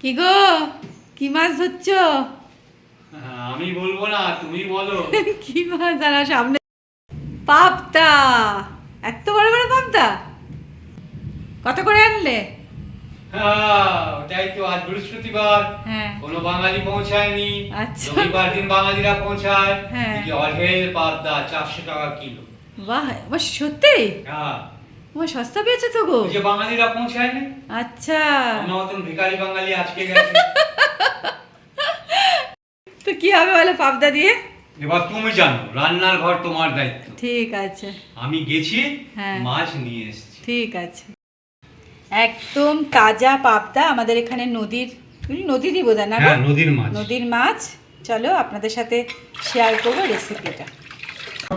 কি গো, কি মাছ ধরছো? আমি বলবো না, তুমি বলো। কি মাছ জানা সামনে? পাবদা। এত বড় বড় পাবদা কত করে আনলে? ওটাই তো, আজ বৃহস্পতিবার, হ্যাঁ। কোনো বাঙালি পৌঁছায়নি। আচ্ছা। রবিবার দিন বাঙালিরা পৌঁছায়। হ্যাঁ। এই অঢেল পাবদা 400 টাকা কিলো। বাহ, আমার সত্যি হ্যাঁ, আমার সস্তা পেয়েছে তো গো। ওই যে বাঙালিরা পৌঁছায়নি, আচ্ছা, আমার মতন ভিখারি বাঙালি আজকে গেছে। তো কি হবে বলো পাবদা দিয়ে? এবার তুমি জানো, রান্নার ঘর তোমার দায়িত্ব। ঠিক আছে। আমি গেছি, হ্যাঁ। মাছ নিয়ে এসেছি। ঠিক আছে। একদম তাজা পাবদা, আমাদের এখানে নদীরই বোধহয় না গো? হ্যাঁ, নদীর মাছ। নদীর মাছ। চলো আপনাদের সাথে শেয়ার করবো রেসিপিটা।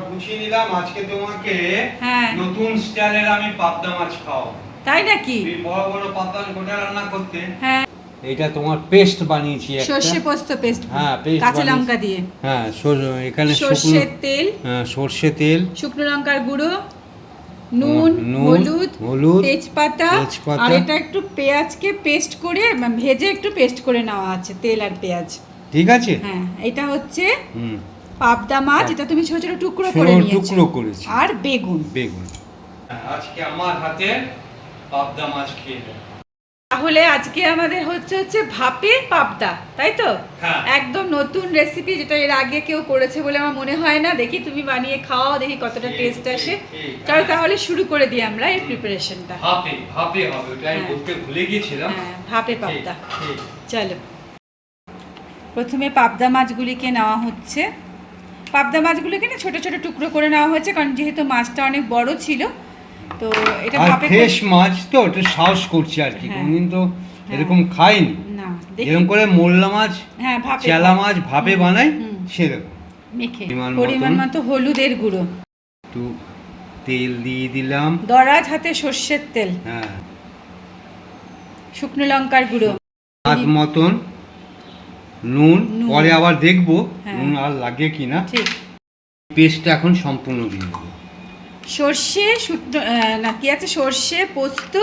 বুঝিয়ে নিলাম আজকে তোমাকে। হ্যাঁ। নতুন স্টাইলের আমি পাবদা মাছ খাও। তাই নাকি? এই বড় বড় পাবদা গোটা রান্না করতে। হ্যাঁ। এটা তোমার পেস্ট বানিয়েছি একটা। সর্ষে পোস্ত পেস্ট। হ্যাঁ, পেস্ট কাঁচা লঙ্কা দিয়ে। হ্যাঁ, এখানে সর্ষের তেল, হ্যাঁ, সর্ষে তেল, শুকনো লঙ্কার গুঁড়ো, নুন, হলুদ, তেজপাতা, আর এটা একটু পেঁয়াজকে পেস্ট করে ভেজে একটু পেস্ট করে নেওয়া আছে, তেল আর পেঁয়াজ। ঠিক আছে। হ্যাঁ, এটা হচ্ছে পাবদা মাছ, এটা তুমি ছোট ছোট টুকরো করে নিয়েছো। টুকরো করেছি। আর বেগুন। আজকে আমার হাতে পাবদা মাছ খেয়ে দাও। তাহলে আজকে আমাদের হচ্ছে ভাপে পাবদা, তাই তো? হ্যাঁ। একদম নতুন রেসিপি, যেটা এর আগে কেউ করেছে বলে আমার মনে হয় না। দেখি তুমি বানিয়ে খাও, দেখি কতটা টেস্ট আসে। চলো তাহলে শুরু করে দিই আমরা এই প্রিপারেশনটা। ভাপে হবে, ওটাই বলতে ভুলে গিয়েছিলাম। হ্যাঁ, ভাপে পাবদা। ঠিক। চলো, প্রথমে পাবদা মাছগুলিকে নেওয়া হচ্ছে। পাবদা মাছগুলিকে না ছোট ছোট টুকরো করে নেওয়া হয়েছে, কারণ যেহেতু মাছটা অনেক বড় ছিল, তো এটা আর ভাপে ফ্রেশ মাছ তো, একটু সাহস করছি আর কি। হ্যাঁ। কোনদিন তো এরকম খাইনি না, এরকম করে মোল্লা মাছ, হ্যাঁ ভাপে, চেলা মাছ ভাপে বানাই সেরকম। মেখে পরিমাণ মতো হলুদের গুঁড়ো, একটু তেল দিয়ে দিলাম, দরাজ হাতে সর্ষের তেল, হ্যাঁ, শুকনো লঙ্কার গুঁড়ো, স্বাদ মতন নুন। পরে আবার দেখবো হ্যাঁ। নুন আর লাগে কিনা। ঠিক। পেস্টটা এখন সম্পূর্ণ দিয়ে দেবো। সর্ষে, না কি আছে, সর্ষে, পোস্ত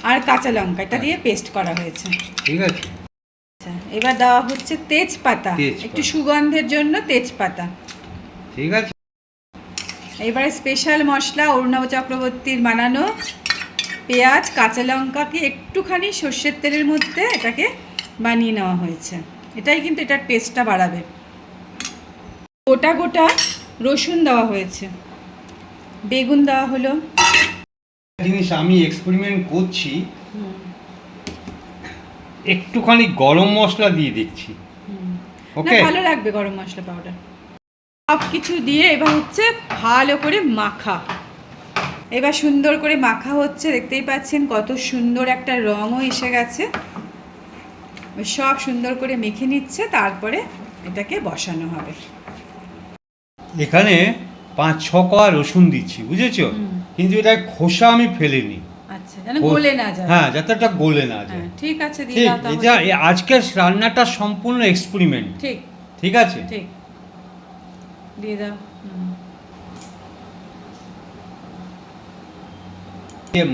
আর কাঁচা লঙ্কা, এটা দিয়ে পেস্ট করা হয়েছে। ঠিক আছে। আচ্ছা, এবার দেওয়া হচ্ছে তেজপাতা, একটু সুগন্ধের জন্য তেজপাতা। ঠিক আছে। এবারে স্পেশাল মশলা অরুণাভ চক্রবর্তীর বানানো পেঁয়াজ, কাঁচা লঙ্কাকে একটুখানি সর্ষের তেলের মধ্যে এটাকে বানিয়ে নেওয়া হয়েছে। এটাই কিন্তু এটার টেস্টটা বাড়াবে। গোটা গোটা রসুন দেওয়া হয়েছে, বেগুন দেওয়া হলো। জিনিস আমি এক্সপেরিমেন্ট করছি, একটুখানি গরম মশলা দিয়ে দিচ্ছি। ওকে, ভালো লাগবে গরম মশলা পাউডার। সব কিছু দিয়ে এবার হচ্ছে ভালো করে মাখা। এবার সুন্দর করে মাখা হচ্ছে, দেখতেই পাচ্ছেন কত সুন্দর একটা রঙও এসে গেছে। সব সুন্দর করে মেখে নিচ্ছে, তারপরে এটাকে বসানো হবে। এখানে 5-6 কোয়া রসুন দিচ্ছি, বুঝেছো? কিন্তু এটা খোসা আমি ফেলিনি। আচ্ছা, যেন গলে না যায়। হ্যাঁ, যাতে এটা গলে না যায়। ঠিক আছে, দিয়ে ঠিক, দাও তাহলে। এটা আজকের রান্নাটা সম্পূর্ণ এক্সপেরিমেন্ট। ঠিক। ঠিক আছে। ঠিক, দিয়ে দাও।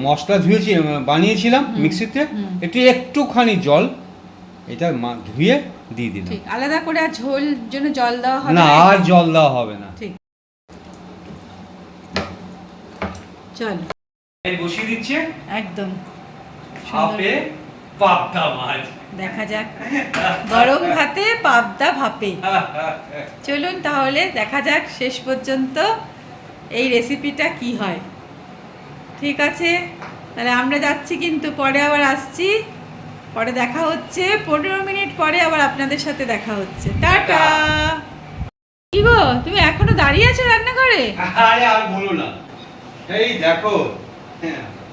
মশলা ধুয়েছি, বানিয়েছিলাম মিক্সিতে, একটুখানি জল এটা ধুয়ে দিয়ে দিলাম। ঠিক, আলাদা করে আর ঝোল জন্য জল দেওয়া হবে না, আর জল দেওয়া হবে না। ঠিক। চল বসিয়ে দিচ্ছে একদম ভাপে পাবদা মাছ। দেখা যাক গরম ভাতে পাবদা ভাপে। চলুন তাহলে দেখা যাক শেষ পর্যন্ত এই রেসিপিটা কি হয়। ঠিক আছে, তাহলে আমরা যাচ্ছি, কিন্তু পরে আবার আসছি। পরে দেখা হচ্ছে, 15 মিনিট পরে আবার আপনাদের সাথে দেখা হচ্ছে। টাটা। কি গো, তুমি এখনো দাঁড়িয়ে আছো রান্নাঘরে? আরে আর বলো না, এই দেখো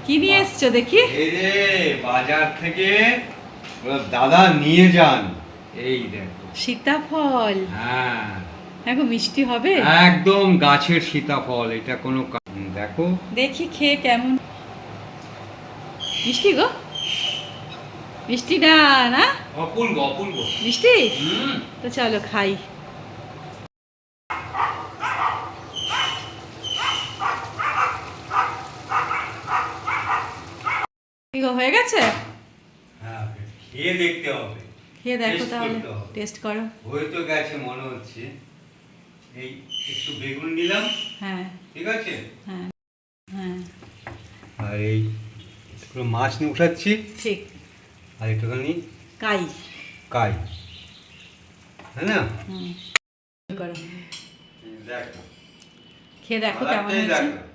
কি নিয়ে এসছো দেখি। এই রে, বাজার থেকে দাদা নিয়ে যান, এই দেখো সীতাফল। হ্যাঁ, দেখো মিষ্টি হবে একদম গাছের সীতাফল। এটা কোনো দেখো, দেখি খেয়ে কেমন। মিষ্টি গো, মিষ্টি না? না অপূর্ব অপূর্ব মিষ্টি। তো চলো খাই। হয়ে গেছে। হ্যাঁ, খেয়ে দেখতে হবে, খেয়ে দেখো Taste তাহলে, করতে হবে। টেস্ট করো। হয়ে তো গেছে মনে হচ্ছে। এই একটু বেগুন নিলাম, হ্যাঁ ঠিক আছে, হ্যাঁ হ্যাঁ আর এই একটু মাছ নিয়ে উঠাচ্ছি, ঠিক। আর একটুখানি কাই। কাই, হ্যাঁ না? হুম করো, দেখো খেয়ে দেখো কেমন কালারটাই হয়েছে। দেখো।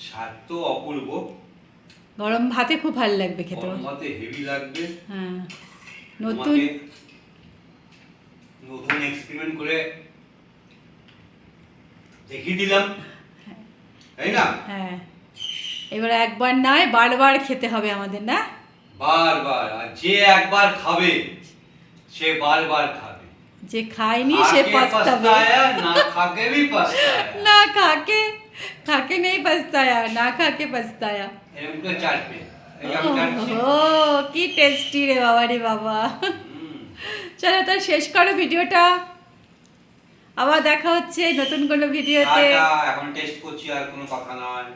স্বাদ তো অপূর্ব, গরম ভাতে খুব ভালো লাগবে খেতে। গরম ভাতে হেভি লাগবে। হ্যাঁ নতুন। তোমাকে নতুন এক্সপেরিমেন্ট করে দেখিয়ে দিলাম, তাই না? হ্যাঁ এবার একবার নয় বারবার খেতে হবে আমাদের, না? বারবার, আর যে একবার খাবে সে বারবার খাবে। যে খায়নি সে खाके পস্তাবে। पछताया, ना खाके भी पछताया। না খাকে, খাকে নেই পস্তায়া, না খাকে পস্তায়া। এরকম করে চাটবে, এই আমি চাটছি। ও কি টেস্টি রে বাবা রে বাবা। হুম। চলো তো শেষ করো ভিডিওটা, আবার দেখা হচ্ছে নতুন কোনো ভিডিওতে। টাটা, এখন টেস্ট করছি, আর কোনো কথা নয়।